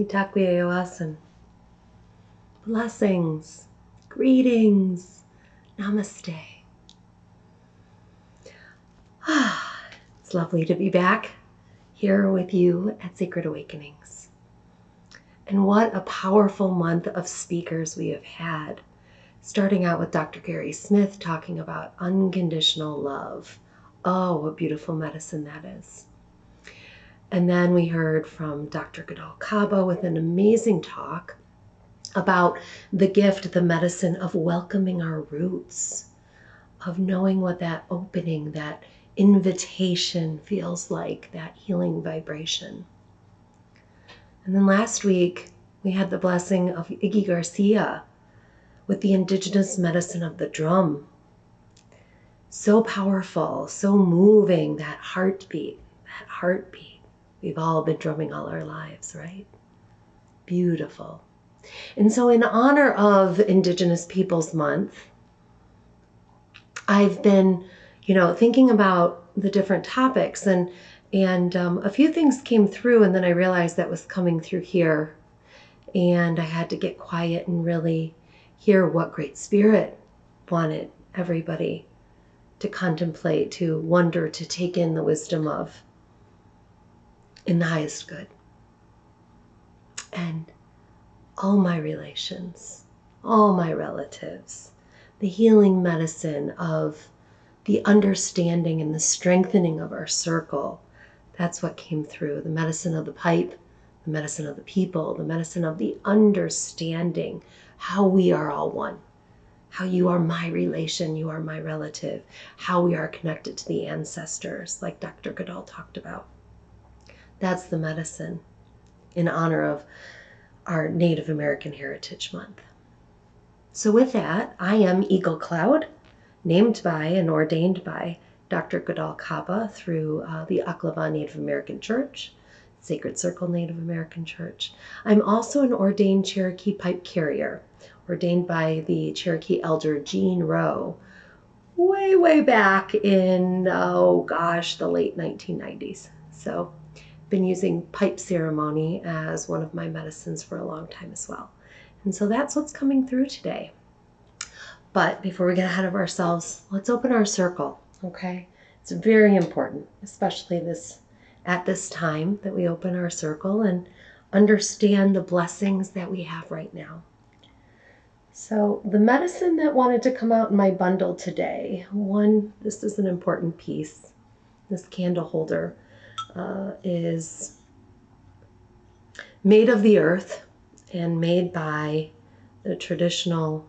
Itakuye blessings, greetings, namaste. It's lovely to be back here with you at Sacred Awakenings. And what a powerful month of speakers we have had. Starting out with Dr. Gary Smith talking about unconditional love. Oh, what beautiful medicine that is. And then we heard from Dr. Godal Kaba with an amazing talk about the gift, the medicine of welcoming our roots, of knowing what that opening, that invitation feels like, that healing vibration. And then last week, we had the blessing of Iggy Garcia with the indigenous medicine of the drum. So powerful, so moving, that heartbeat. We've all been drumming all our lives, right? Beautiful. And so in honor of Indigenous Peoples Month, I've been, thinking about the different topics and a few things came through, and then I realized that was coming through here, and I had to get quiet and really hear what Great Spirit wanted everybody to contemplate, to wonder, to take in the wisdom of in the highest good. And all my relations, all my relatives, the healing medicine of the understanding and the strengthening of our circle. That's what came through. The medicine of the pipe, the medicine of the people, the medicine of the understanding how we are all one, how you are my relation, you are my relative, how we are connected to the ancestors, like Dr. Godal talked about. That's the medicine in honor of our Native American Heritage Month. So with that, I am Eagle Cloud, named by and ordained by Dr. Godal Kaba through the Aklava Native American Church, Sacred Circle Native American Church. I'm also an ordained Cherokee pipe carrier, ordained by the Cherokee elder Jean Rowe, way back in, the late 1990s. So been using pipe ceremony as one of my medicines for a long time as well. And so that's what's coming through today. But before we get ahead of ourselves, let's open our circle, okay? It's very important, especially at this time, that we open our circle and understand the blessings that we have right now. So the medicine that wanted to come out in my bundle today, this is an important piece. This candle holder is made of the earth and made by the traditional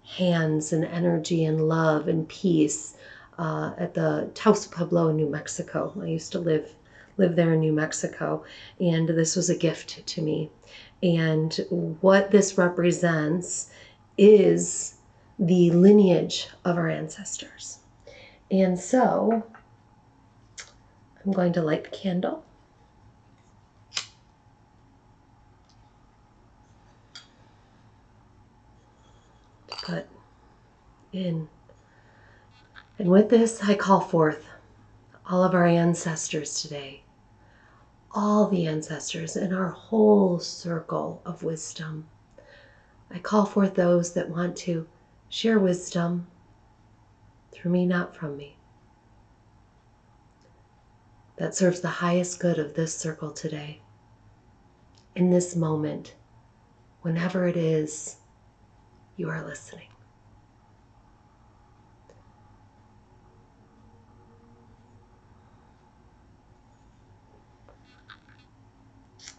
hands and energy and love and peace at the Taos Pueblo in New Mexico. I used to live there in New Mexico, and this was a gift to me. And what this represents is the lineage of our ancestors. And so I'm going to light the candle. Put in. And with this, I call forth all of our ancestors today, all the ancestors in our whole circle of wisdom. I call forth those that want to share wisdom through me, not from me, that serves the highest good of this circle today, in this moment, whenever it is you are listening.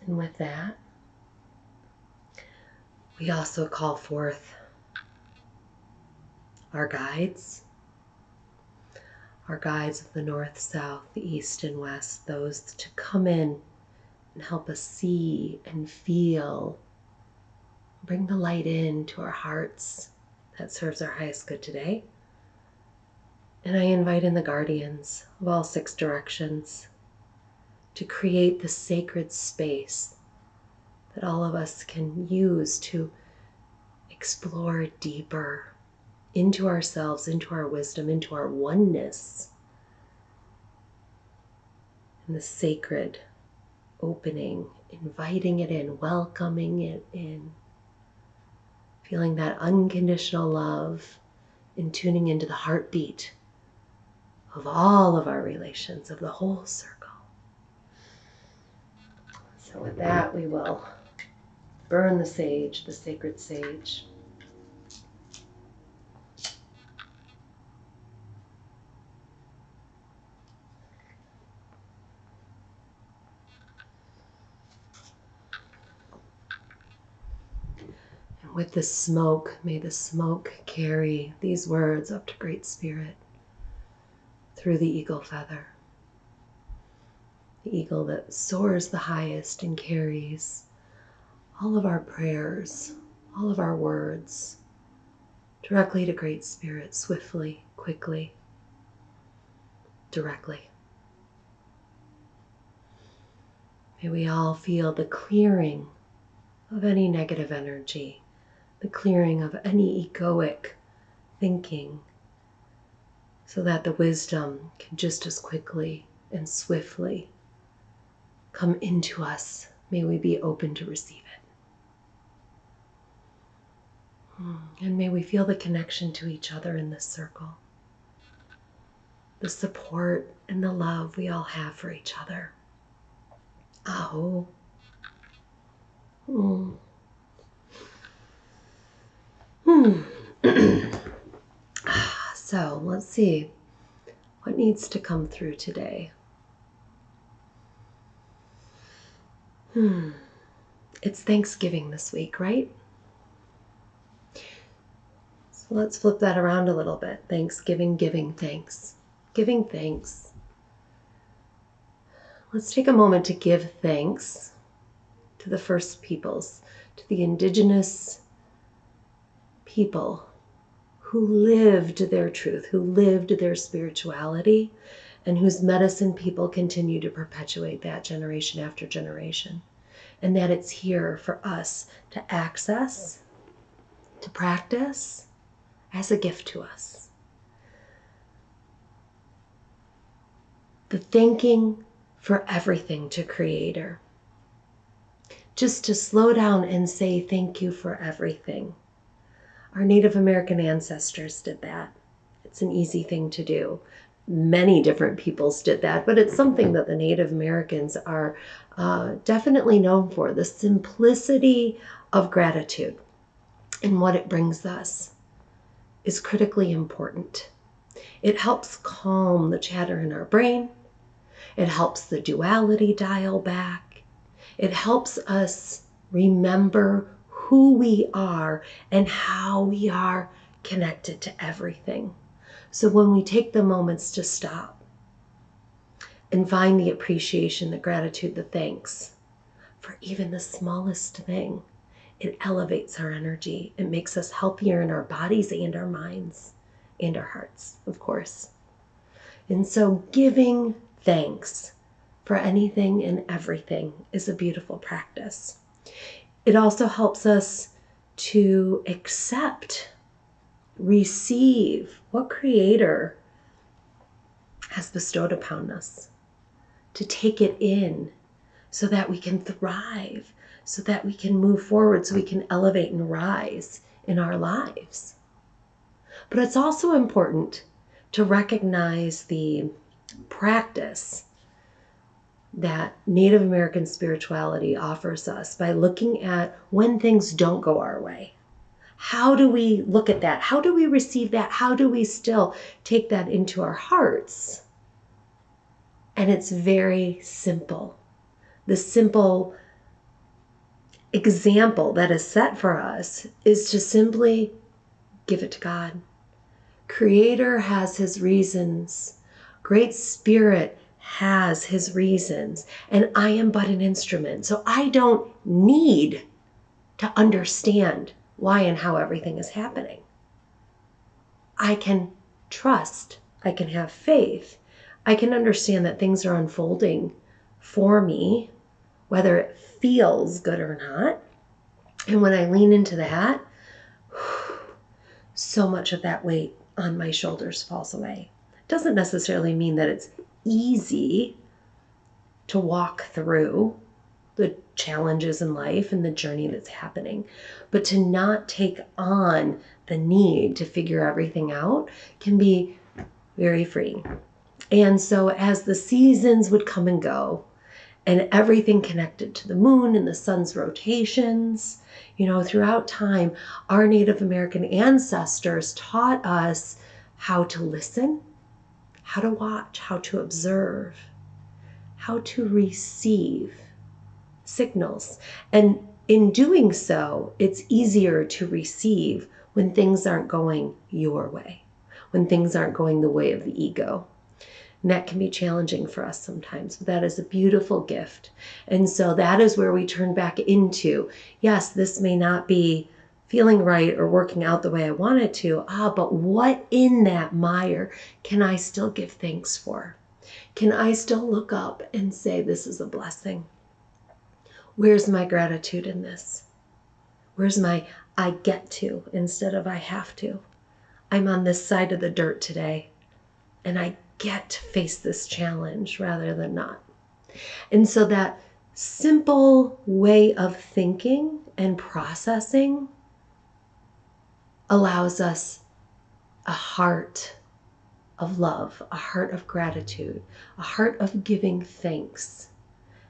And with that, we also call forth our guides of the north, south, the east, and west, those to come in and help us see and feel, bring the light into our hearts that serves our highest good today. And I invite in the guardians of all 6 directions to create the sacred space that all of us can use to explore deeper into ourselves, into our wisdom, into our oneness, and the sacred opening, inviting it in, welcoming it in, feeling that unconditional love and tuning into the heartbeat of all of our relations, of the whole circle. So with that, we will burn the sage, the sacred sage. And with the smoke, may the smoke carry these words up to Great Spirit through the eagle feather. The eagle that soars the highest and carries all of our prayers, all of our words, directly to Great Spirit, swiftly, quickly, directly. May we all feel the clearing of any negative energy, the clearing of any egoic thinking, so that the wisdom can just as quickly and swiftly come into us. May we be open to receive it. And may we feel the connection to each other in this circle, the support and the love we all have for each other. Aho. So let's see what needs to come through today. It's Thanksgiving this week, right? So let's flip that around a little bit. Thanksgiving, giving thanks. Giving thanks. Let's take a moment to give thanks to the first peoples, to the indigenous people who lived their truth, who lived their spirituality, and whose medicine people continue to perpetuate that generation after generation. And that it's here for us to access, to practice as a gift to us. The thanking for everything to Creator. Just to slow down and say thank you for everything. Our Native American ancestors did that. It's an easy thing to do. Many different peoples did that, but it's something that the Native Americans are definitely known for, the simplicity of gratitude and what it brings us is critically important. It helps calm the chatter in our brain. It helps the duality dial back. It helps us remember who we are and how we are connected to everything. So when we take the moments to stop and find the appreciation, the gratitude, the thanks for even the smallest thing, it elevates our energy. It makes us healthier in our bodies and our minds and our hearts, of course. And so giving thanks for anything and everything is a beautiful practice. It also helps us to accept, receive what Creator has bestowed upon us, to take it in so that we can thrive, so that we can move forward, so we can elevate and rise in our lives. But it's also important to recognize the practice that Native American spirituality offers us by looking at when things don't go our way. How do we look at that? How do we receive that? How do we still take that into our hearts? And it's very simple. The simple example that is set for us is to simply give it to God. Creator has His reasons. Great Spirit has His reasons. And I am but an instrument. So I don't need to understand why and how everything is happening. I can trust. I can have faith. I can understand that things are unfolding for me, whether it feels good or not. And when I lean into that, so much of that weight on my shoulders falls away. It doesn't necessarily mean that it's easy to walk through, the challenges in life and the journey that's happening. But to not take on the need to figure everything out can be very freeing. And so as the seasons would come and go, and everything connected to the moon and the sun's rotations, throughout time, our Native American ancestors taught us how to listen, how to watch, how to observe, how to receive signals. And in doing so, it's easier to receive when things aren't going your way, when things aren't going the way of the ego. And that can be challenging for us sometimes, but that is a beautiful gift. And so that is where we turn back into, yes, this may not be feeling right or working out the way I want it to, but what in that mire can I still give thanks for? Can I still look up and say, this is a blessing? Where's my gratitude in this? Where's my I get to instead of I have to? I'm on this side of the dirt today, and I get to face this challenge rather than not. And so that simple way of thinking and processing allows us a heart of love, a heart of gratitude, a heart of giving thanks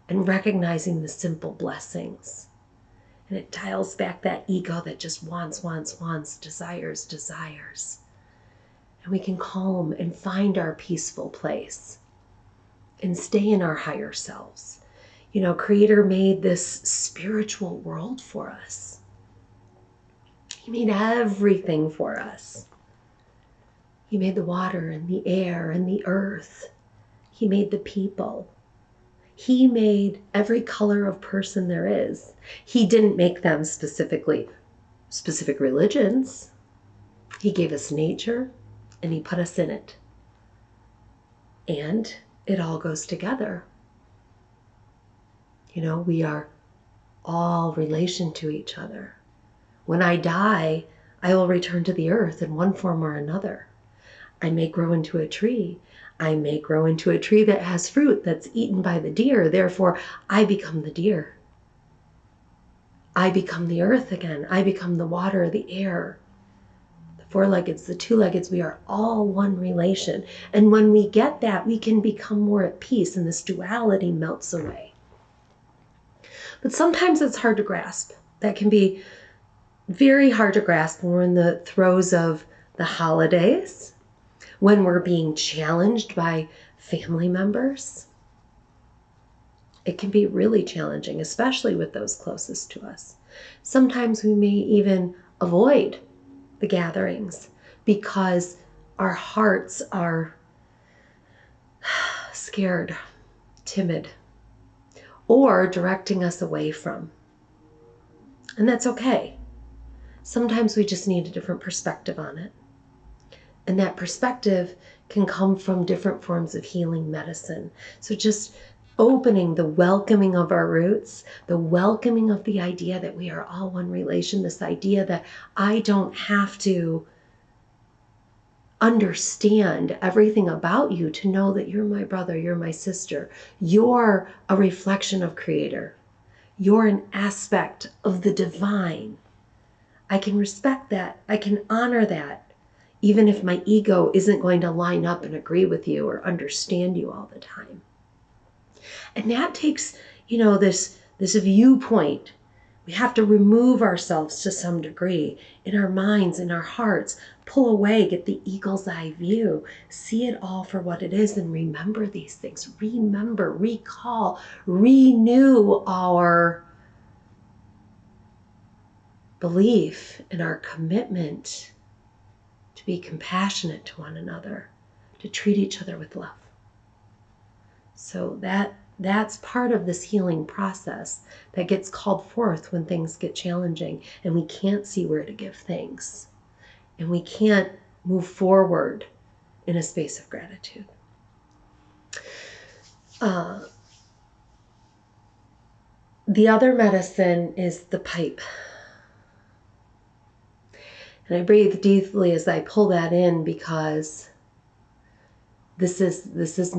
and recognizing the simple blessings. And it dials back that ego that just wants, desires. And we can calm and find our peaceful place and stay in our higher selves. Creator made this spiritual world for us. He made everything for us. He made the water and the air and the earth. He made the people. He made every color of person there is. He didn't make them specific religions. He gave us nature and he put us in it. And it all goes together. We are all relation to each other. When I die, I will return to the earth in one form or another. I may grow into a tree. I may grow into a tree that has fruit that's eaten by the deer. Therefore, I become the deer. I become the earth again. I become the water, the air, the four-leggeds, the two-leggeds. We are all one relation. And when we get that, we can become more at peace and this duality melts away. But sometimes it's hard to grasp. That can be very hard to grasp when we're in the throes of the holidays, when we're being challenged by family members. It can be really challenging, especially with those closest to us. Sometimes we may even avoid the gatherings because our hearts are scared, timid, or directing us away from. And that's okay. Sometimes we just need a different perspective on it. And that perspective can come from different forms of healing medicine. So just opening the welcoming of our roots, the welcoming of the idea that we are all one relation, this idea that I don't have to understand everything about you to know that you're my brother, you're my sister. You're a reflection of Creator. You're an aspect of the divine. I can respect that. I can honor that, even if my ego isn't going to line up and agree with you or understand you all the time. And that takes, this viewpoint. We have to remove ourselves to some degree in our minds, in our hearts, pull away, get the eagle's eye view, see it all for what it is, and remember these things. Remember, recall, renew our belief in our commitment to be compassionate to one another, to treat each other with love. So that's part of this healing process that gets called forth when things get challenging and we can't see where to give thanks and we can't move forward in a space of gratitude. The other medicine is the pipe. And I breathe deeply as I pull that in because this was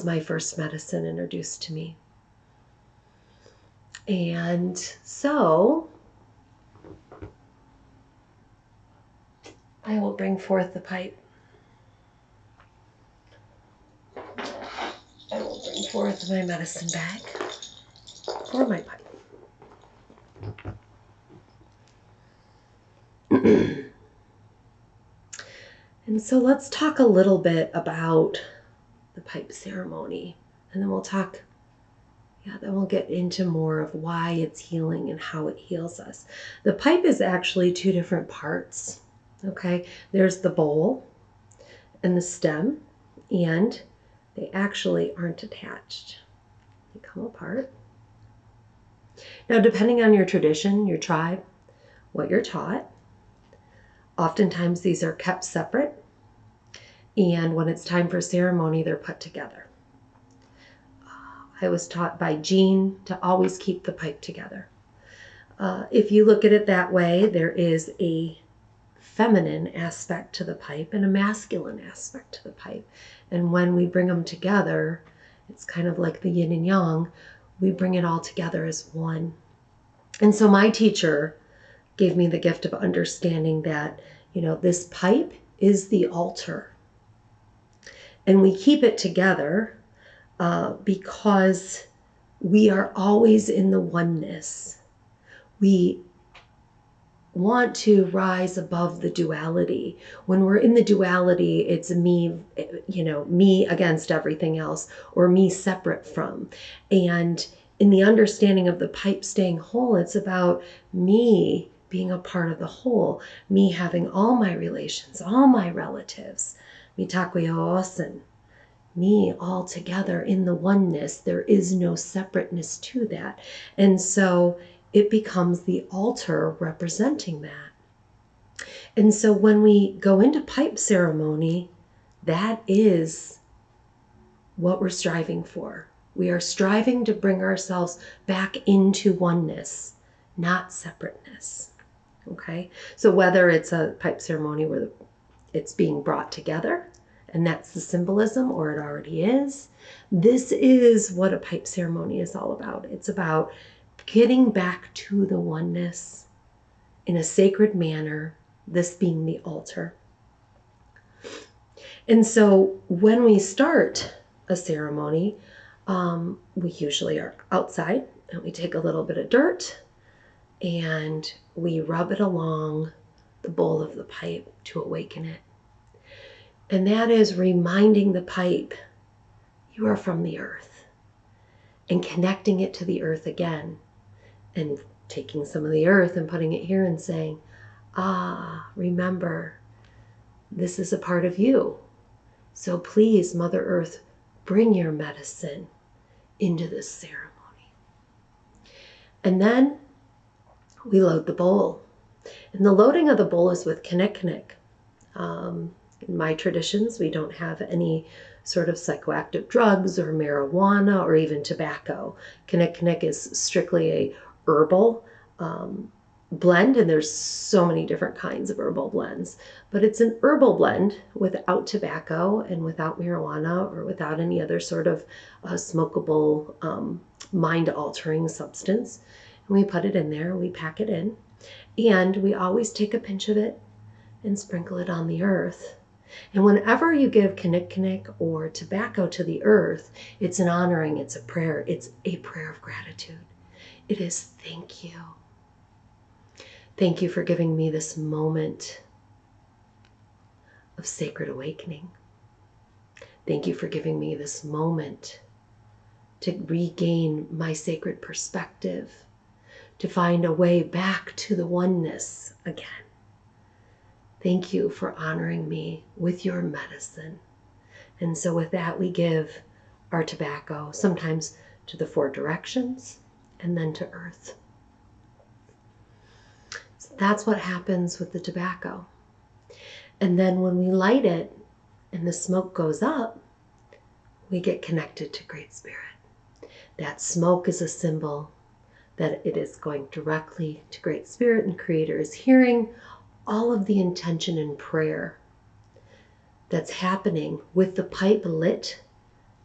my first medicine introduced to me. And so I will bring forth the pipe. I will bring forth my medicine bag for my pipe. And so let's talk a little bit about the pipe ceremony, and then we'll get into more of why it's healing and how it heals us. The pipe is actually two different parts, okay? There's the bowl and the stem, and they actually aren't attached. They come apart. Now, depending on your tradition, your tribe, what you're taught, oftentimes these are kept separate, and when it's time for ceremony, they're put together. I was taught by Jean to always keep the pipe together. If you look at it that way, there is a feminine aspect to the pipe and a masculine aspect to the pipe. And when we bring them together, it's kind of like the yin and yang. We bring it all together as one. And so my teacher gave me the gift of understanding that, this pipe is the altar. And we keep it together because we are always in the oneness. We want to rise above the duality. When we're in the duality, it's me, me against everything else, or me separate from. And in the understanding of the pipe staying whole, it's about me being a part of the whole, me having all my relations, all my relatives, mitakuya-osen, me all together in the oneness. There is no separateness to that. And so it becomes the altar representing that. And so when we go into pipe ceremony, that is what we're striving for. We are striving to bring ourselves back into oneness, not separateness. Okay? So whether it's a pipe ceremony where it's being brought together, and that's the symbolism, or it already is, this is what a pipe ceremony is all about. It's about getting back to the oneness in a sacred manner, this being the altar. And so when we start a ceremony, we usually are outside, and we take a little bit of dirt and we rub it along the bowl of the pipe to awaken it. And that is reminding the pipe, you are from the earth, and connecting it to the earth again, and taking some of the earth and putting it here and saying, remember, this is a part of you. So please, Mother Earth, bring your medicine into this ceremony. And then we load the bowl. And the loading of the bowl is with kinik. In my traditions, we don't have any sort of psychoactive drugs or marijuana or even tobacco. Kinik is strictly a herbal blend, and there's so many different kinds of herbal blends. But it's an herbal blend without tobacco and without marijuana or without any other sort of smokable, mind-altering substance. And we put it in there, we pack it in, and we always take a pinch of it and sprinkle it on the earth. And whenever you give kinik or tobacco to the earth, it's an honoring, it's a prayer, it's a prayer of gratitude. It is thank you. Thank you for giving me this moment of sacred awakening. Thank you for giving me this moment to regain my sacred perspective, to find a way back to the oneness again. Thank you for honoring me with your medicine. And so with that, we give our tobacco, sometimes to the four directions, and then to earth. So that's what happens with the tobacco. And then when we light it and the smoke goes up, we get connected to Great Spirit. That smoke is a symbol that it is going directly to Great Spirit, and Creator is hearing all of the intention and prayer that's happening with the pipe lit,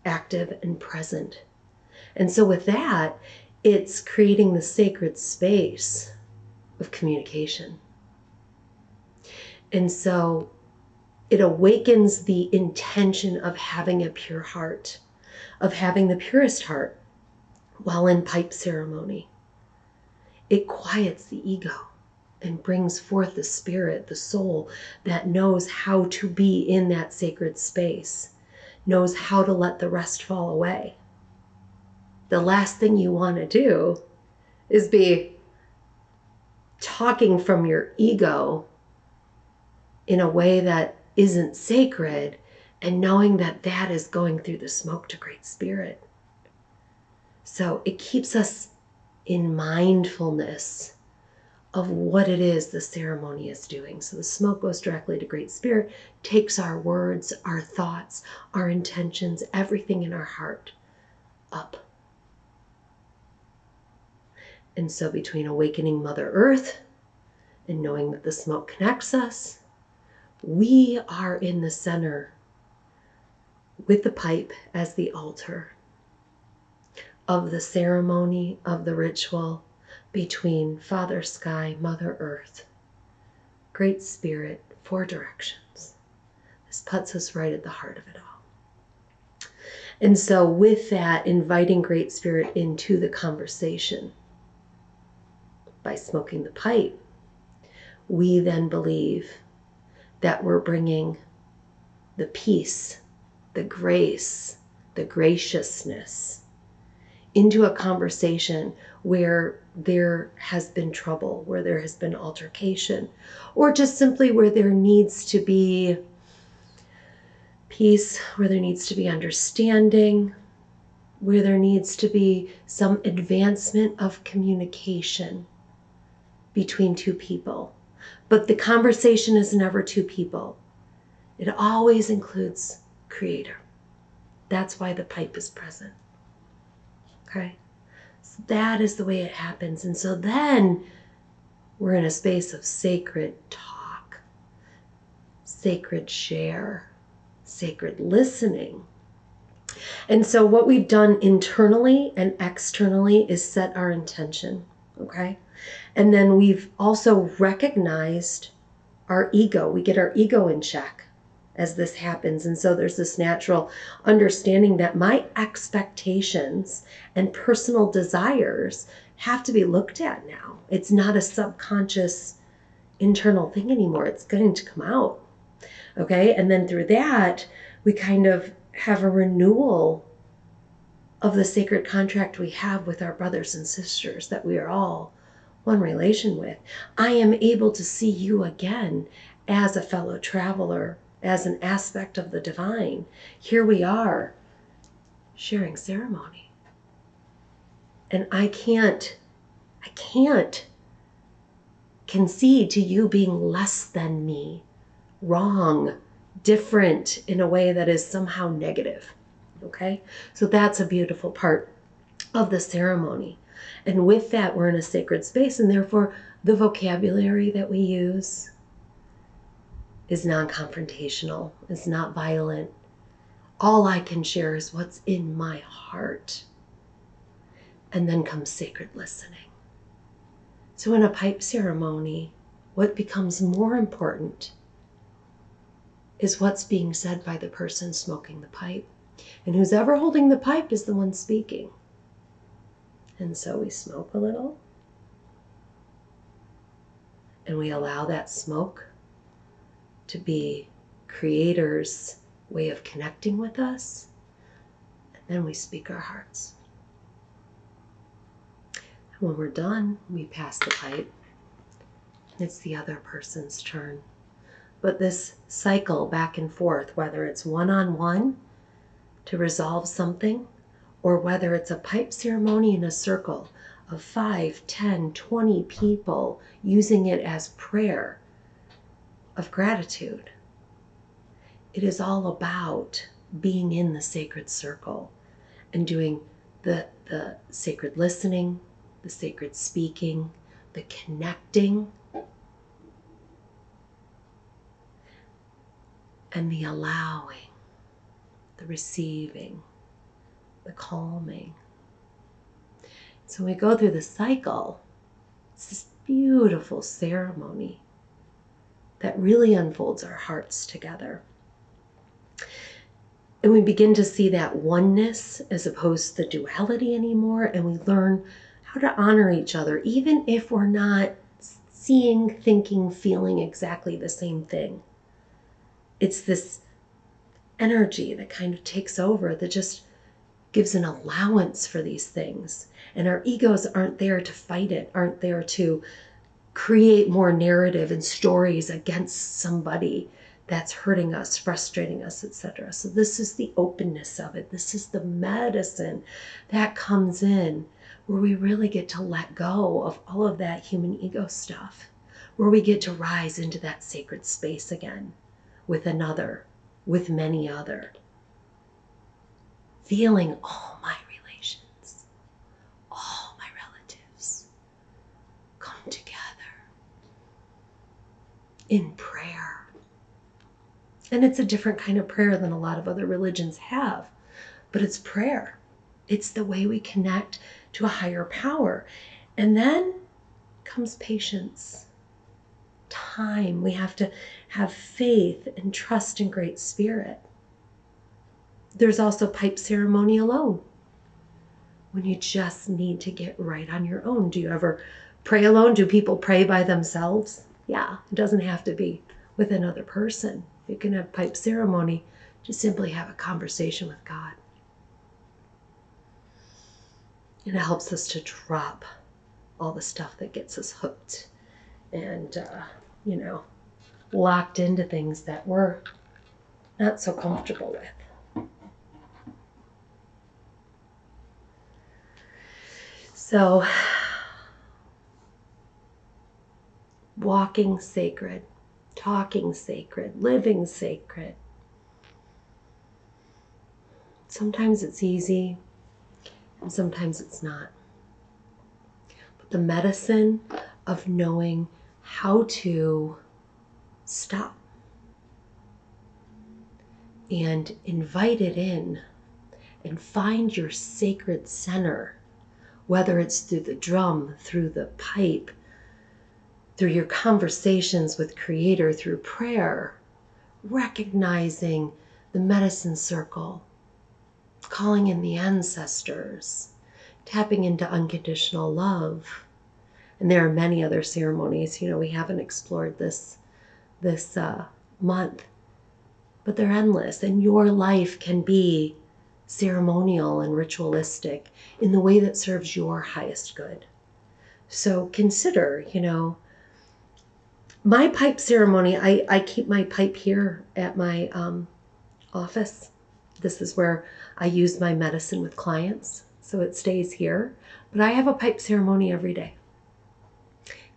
active, and present. And so with that, it's creating the sacred space of communication. And so it awakens the intention of having a pure heart, of having the purest heart while in pipe ceremony. It quiets the ego and brings forth the spirit, the soul that knows how to be in that sacred space, knows how to let the rest fall away. The last thing you want to do is be talking from your ego in a way that isn't sacred, and knowing that that is going through the smoke to Great Spirit. So it keeps us in mindfulness of what it is the ceremony is doing. So the smoke goes directly to Great Spirit, takes our words, our thoughts, our intentions, everything in our heart up. And so between awakening Mother Earth and knowing that the smoke connects us, we are in the center with the pipe as the altar of the ceremony, of the ritual between Father Sky, Mother Earth, Great Spirit, 4 directions. This puts us right at the heart of it all. And so with that, inviting Great Spirit into the conversation by smoking the pipe, we then believe that we're bringing the peace, the grace, the graciousness into a conversation where there has been trouble, where there has been altercation, or just simply where there needs to be peace, where there needs to be understanding, where there needs to be some advancement of communication between 2 people. But the conversation is never 2 people. It always includes Creator. That's why the pipe is present. Okay? So that is the way it happens. And so then we're in a space of sacred talk, sacred share, sacred listening. And so what we've done internally and externally is set our intention. Okay? And then we've also recognized our ego. We get our ego in check as this happens. And so there's this natural understanding that my expectations and personal desires have to be looked at now. It's not a subconscious internal thing anymore. It's going to come out. Okay? And then through that, we kind of have a renewal of the sacred contract we have with our brothers and sisters that we are all one relation with. I am able to see you again as a fellow traveler, as an aspect of the divine. Here we are sharing ceremony. And I can't concede to you being less than me, wrong, different in a way that is somehow negative. Okay? So that's a beautiful part of the ceremony. And with that, we're in a sacred space, and therefore the vocabulary that we use is non-confrontational, is not violent. All I can share is what's in my heart. And then comes sacred listening. So in a pipe ceremony, what becomes more important is what's being said by the person smoking the pipe. And who's ever holding the pipe is the one speaking. And so we smoke a little, and we allow that smoke to be Creator's way of connecting with us, and then we speak our hearts. And when we're done, we pass the pipe. It's the other person's turn. But this cycle back and forth, whether it's one-on-one to resolve something, or whether it's a pipe ceremony in a circle of 5, 10, 20 people using it as prayer of gratitude. It is all about being in the sacred circle and doing the sacred listening, the sacred speaking, the connecting, and the allowing, the receiving, the calming. So we go through the cycle. It's this beautiful ceremony that really unfolds our hearts together. And we begin to see that oneness as opposed to the duality anymore. And we learn how to honor each other, even if we're not seeing, thinking, feeling exactly the same thing. It's this energy that kind of takes over, that just gives an allowance for these things. And our egos aren't there to fight it, aren't there to create more narrative and stories against somebody that's hurting us, frustrating us, etc. So this is the openness of it. This is the medicine that comes in, where we really get to let go of all of that human ego stuff, where we get to rise into that sacred space again with another, with many other, feeling all my relations, all my relatives come together in prayer. And it's a different kind of prayer than a lot of other religions have, but it's prayer. It's the way we connect to a higher power. And then comes patience, time. We have to have faith and trust in Great Spirit. There's also pipe ceremony alone, when you just need to get right on your own. Do you ever pray alone? Do people pray by themselves? Yeah, it doesn't have to be with another person. You can have pipe ceremony, just simply have a conversation with God. And it helps us to drop all the stuff that gets us hooked and, locked into things that we're not so comfortable with. So, walking sacred, talking sacred, living sacred. Sometimes it's easy, and sometimes it's not. But the medicine of knowing how to stop and invite it in and find your sacred center, whether it's through the drum, through the pipe, through your conversations with Creator, through prayer, recognizing the medicine circle, calling in the ancestors, tapping into unconditional love. And there are many other ceremonies, we haven't explored this month, but they're endless. And your life can be ceremonial and ritualistic in the way that serves your highest good. So consider, my pipe ceremony, I keep my pipe here at my office. This is where I use my medicine with clients, so it stays here. But I have a pipe ceremony every day,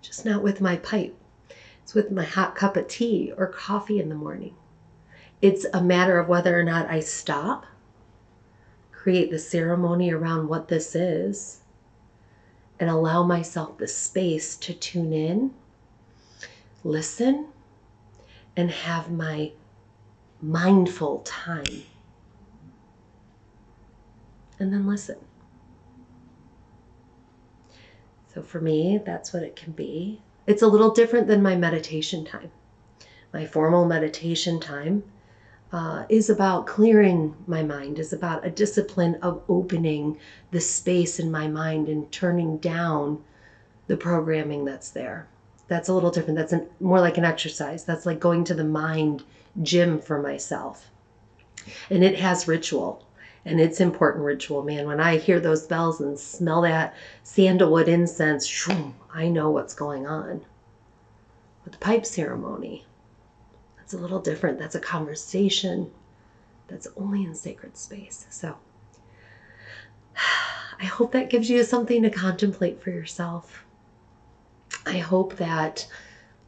just not with my pipe. It's with my hot cup of tea or coffee in the morning. It's a matter of whether or not I stop, create the ceremony around what this is, and allow myself the space to tune in, listen, and have my mindful time. And then listen. So for me, that's what it can be. It's a little different than my meditation time. My formal meditation time is about clearing my mind, is about a discipline of opening the space in my mind and turning down the programming that's there. That's a little different. That's more like an exercise. That's like going to the mind gym for myself. And it has ritual. And it's important ritual, man. When I hear those bells and smell that sandalwood incense, shroom, I know what's going on. But the pipe ceremony, that's a little different. That's a conversation that's only in sacred space. So I hope that gives you something to contemplate for yourself. I hope that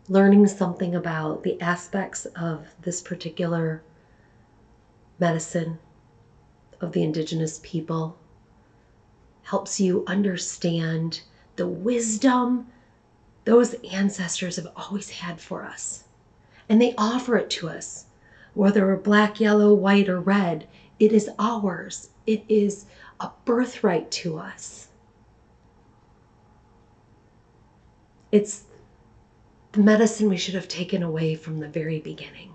learning something about the aspects of this particular medicine of the indigenous people helps you understand the wisdom those ancestors have always had for us. And they offer it to us, whether we're black, yellow, white, or red. It is ours. It is a birthright to us. It's the medicine we should have taken away from the very beginning.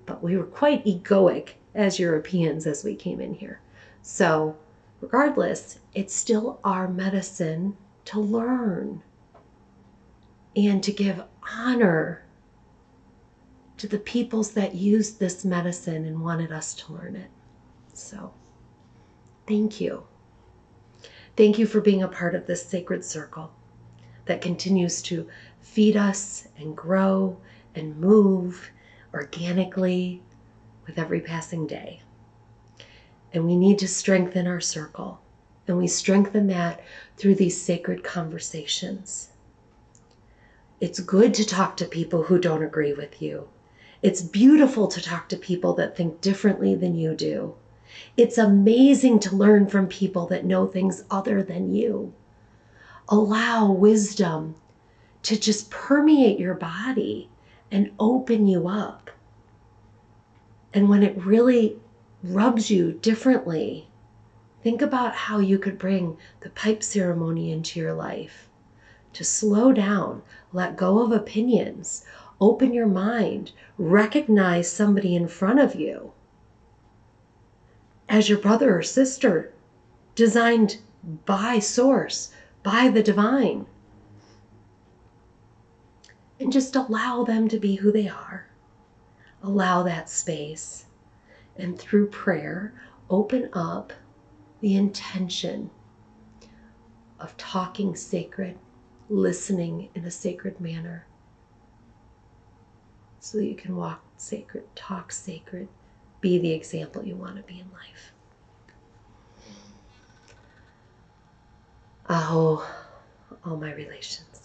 But we were quite egoic as Europeans as we came in here. So regardless, it's still our medicine to learn and to give honor to the peoples that used this medicine and wanted us to learn it. So thank you. Thank you for being a part of this sacred circle that continues to feed us and grow and move organically with every passing day. And we need to strengthen our circle. And we strengthen that through these sacred conversations. It's good to talk to people who don't agree with you. It's beautiful to talk to people that think differently than you do. It's amazing to learn from people that know things other than you. Allow wisdom to just permeate your body and open you up. And when it really rubs you differently, think about how you could bring the pipe ceremony into your life. To slow down, let go of opinions, open your mind, recognize somebody in front of you as your brother or sister, designed by Source, by the divine. And just allow them to be who they are. Allow that space. And through prayer, open up the intention of talking sacred, listening in a sacred manner, so that you can walk sacred, talk sacred, be the example you want to be in life. Aho, all my relations.